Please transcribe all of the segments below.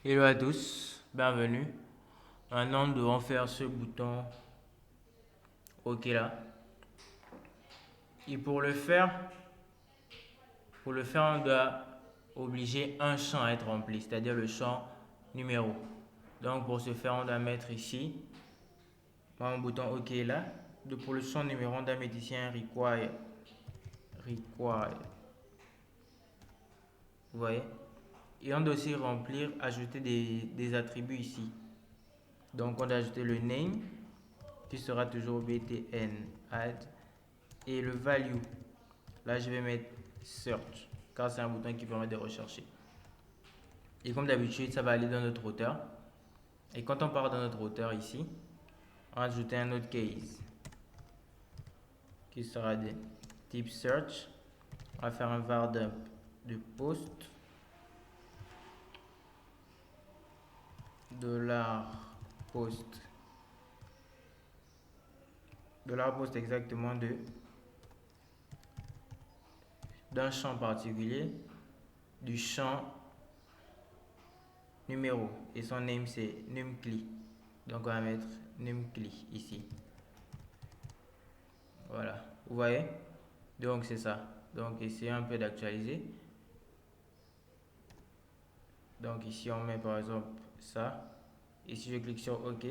Hello à tous, bienvenue. Maintenant, nous devons faire ce bouton OK là. Et pour le faire, on doit obliger un champ à être rempli, c'est-à-dire le champ numéro. Donc, pour ce faire, on doit mettre ici, un bouton OK là. Pour le champ numéro, on doit mettre ici un require. Require. Vous voyez? Et on doit aussi remplir, ajouter des attributs ici. Donc, on doit ajouter le name, qui sera toujours btn add, et le value. Là, je vais mettre search, car c'est un bouton qui permet de rechercher. Et comme d'habitude, ça va aller dans notre routeur. Et quand on part dans notre routeur ici, on va ajouter un autre case qui sera de type search. On va faire un var dump de post $post $post exactement d'un champ particulier, du champ numéro, et son name c'est numcli. Donc on va mettre numcli ici. Voilà, vous voyez? Donc c'est ça. Donc essayez un peu d'actualiser. Donc ici on met par exemple ça. Et si je clique sur OK,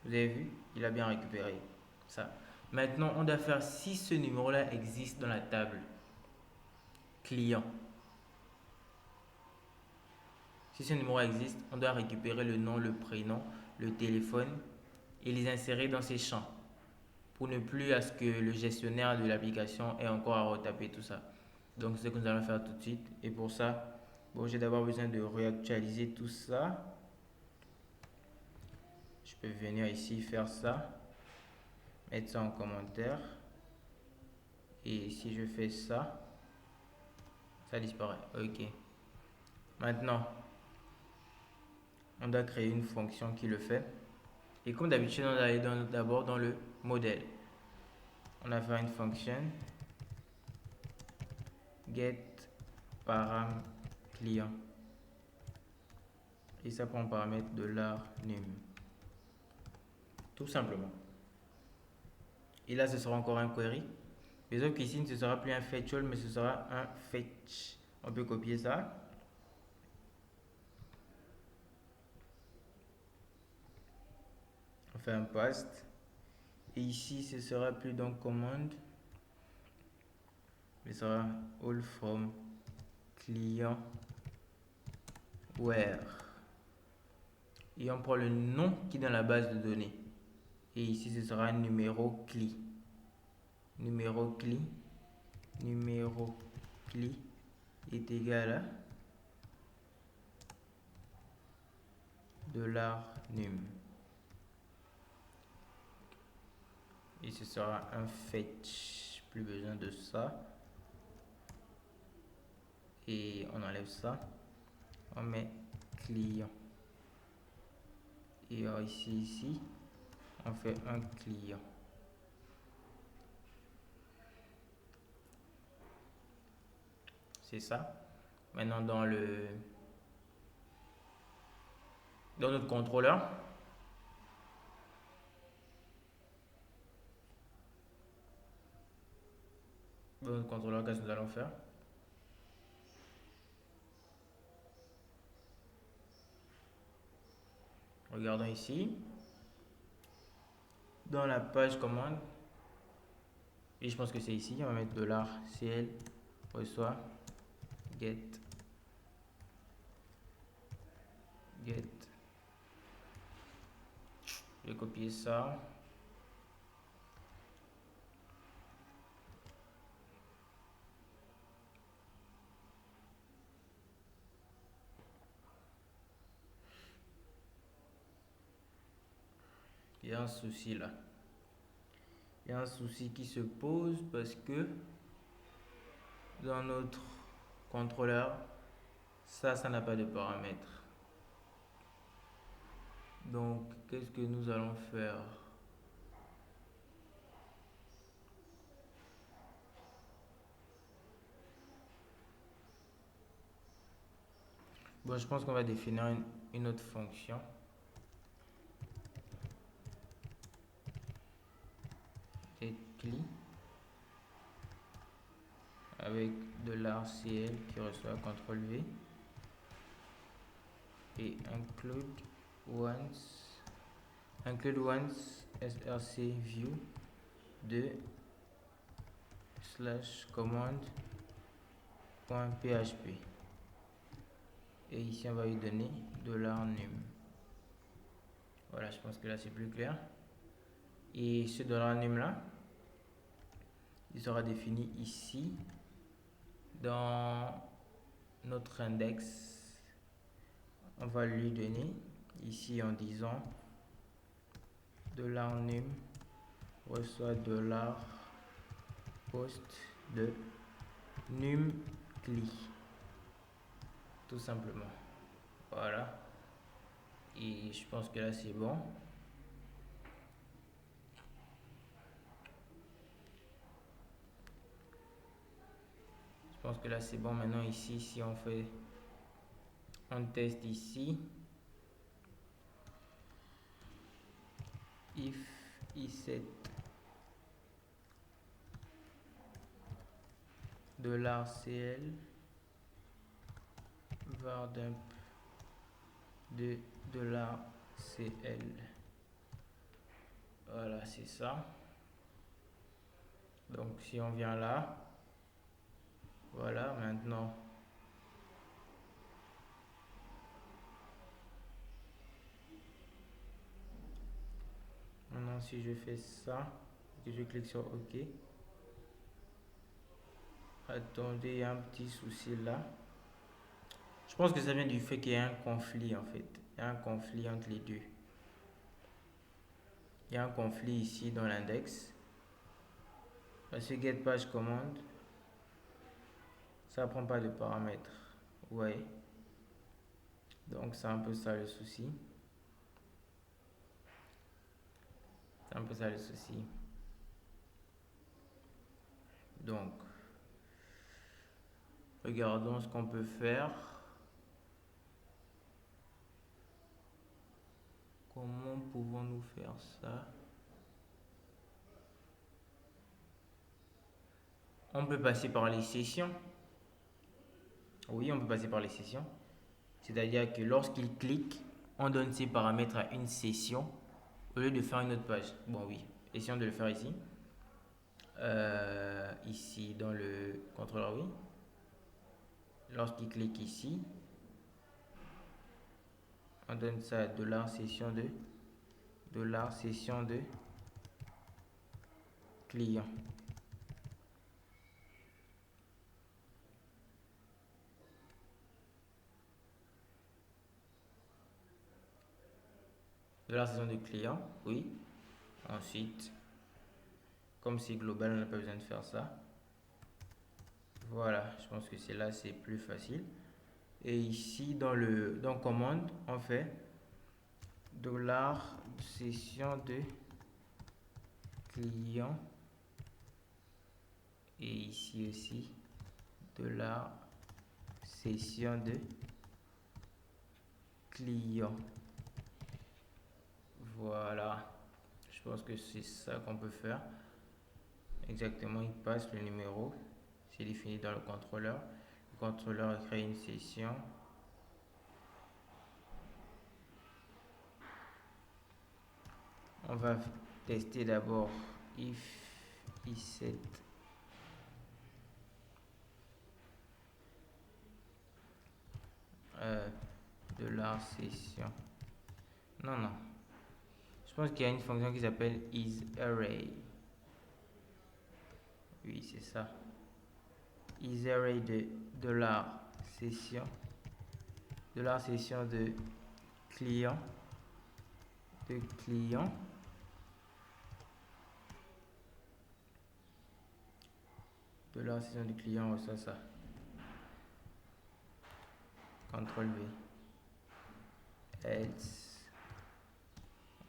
vous avez vu, il a bien récupéré ça. Maintenant, on doit faire si ce numéro-là existe dans la table client. Si ce numéro existe, on doit récupérer le nom, le prénom, le téléphone et les insérer dans ces champs pour ne plus à ce que le gestionnaire de l'application ait encore à retaper tout ça. Donc, c'est ce que nous allons faire tout de suite. Et pour ça, bon, j'ai d'abord besoin de réactualiser tout ça. Je peux venir ici faire ça, mettre ça en commentaire. Et si je fais ça, ça disparaît. OK. Maintenant, on doit créer une fonction qui le fait. Et comme d'habitude, on va aller d'abord dans le modèle. On va faire une fonction get param client. Et ça prend paramètre $num. Tout simplement. Et là, ce sera encore un query. Mais sauf qu'ici, ce ne sera plus un fetch all, mais ce sera un fetch. On peut copier ça. On fait un post. Et ici, ce sera plus donc command. Mais ce sera all from client where. Et on prend le nom qui est dans la base de données. Et ici, ce sera un numéro CLI. Numéro CLI. Numéro CLI est égal à $num. Et ce sera un fetch. Plus besoin de ça. Et on enlève ça. On met client. Et ici, on fait un client. C'est ça. Maintenant, dans notre contrôleur, qu'est-ce que nous allons faire? Regardons ici. Dans la page commande, et je pense que c'est ici, on va mettre $cl reçoit get. Je vais copier ça. Il y a un souci là. Il y a un souci qui se pose parce que dans notre contrôleur, ça n'a pas de paramètres. Donc, qu'est-ce que nous allons faire? Bon, je pense qu'on va définir une autre fonction. GetCli avec $CL qui reçoit CTRL V et include once src view de /command.php et ici on va lui donner $num. Voilà, je pense que là c'est plus clair. Et ce $num là, il sera défini ici dans notre index. On va lui donner ici en disant $num reçoit $post de numCli, tout simplement. Voilà, et je pense que là c'est bon. Je pense que là c'est bon. Maintenant ici, si on teste ici, if iset $CL var dump de $CL. Voilà, c'est ça. Donc si on vient là, voilà, maintenant si je fais ça, que je clique sur OK, attendez, il y a un petit souci là. Je pense que ça vient du fait qu'il y a un conflit en fait. Il y a un conflit entre les deux. Il y a un conflit ici dans l'index. Parce que getPageCommand, ça prend pas de paramètres. Ouais. Donc c'est un peu ça le souci. C'est un peu ça le souci. Donc, regardons ce qu'on peut faire. Comment pouvons-nous faire ça? On peut passer par les sessions. Oui, on peut passer par les sessions. C'est-à-dire que lorsqu'il clique, on donne ses paramètres à une session au lieu de faire une autre page. Bon, oui. Essayons de le faire ici. Ici, dans le contrôleur, oui. Lorsqu'il clique ici, on donne ça à $session de client. $session de client, oui. Ensuite, comme c'est global, on n'a pas besoin de faire ça. Voilà, je pense que c'est là, c'est plus facile. Et ici, dans commande, on fait $session de client. Et ici aussi, $session de client. Voilà, je pense que c'est ça qu'on peut faire. Exactement, il passe le numéro, c'est défini dans le contrôleur. Le contrôleur crée une session. On va tester d'abord if iset $session. Non. Je pense qu'il y a une fonction qui s'appelle isArray. Oui, c'est ça. IsArray de $session de client. $session de client reçoit ça. CTRL V. Else.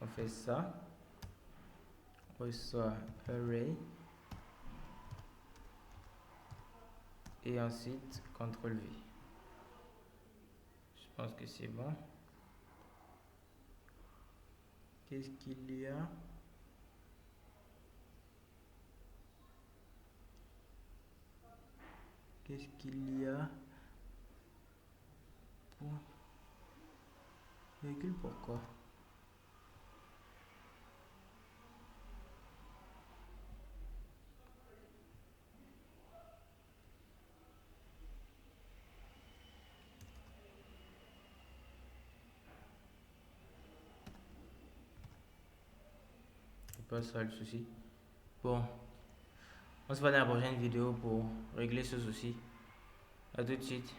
On fait ça. On reçoit array. Et ensuite CTRL V. Je pense que c'est bon. Qu'est-ce qu'il y a? Qu'est-ce qu'il y a? Véhicule, pourquoi? C'est pas ça le souci. Bon, on se voit dans la prochaine vidéo pour régler ce souci. À tout de suite.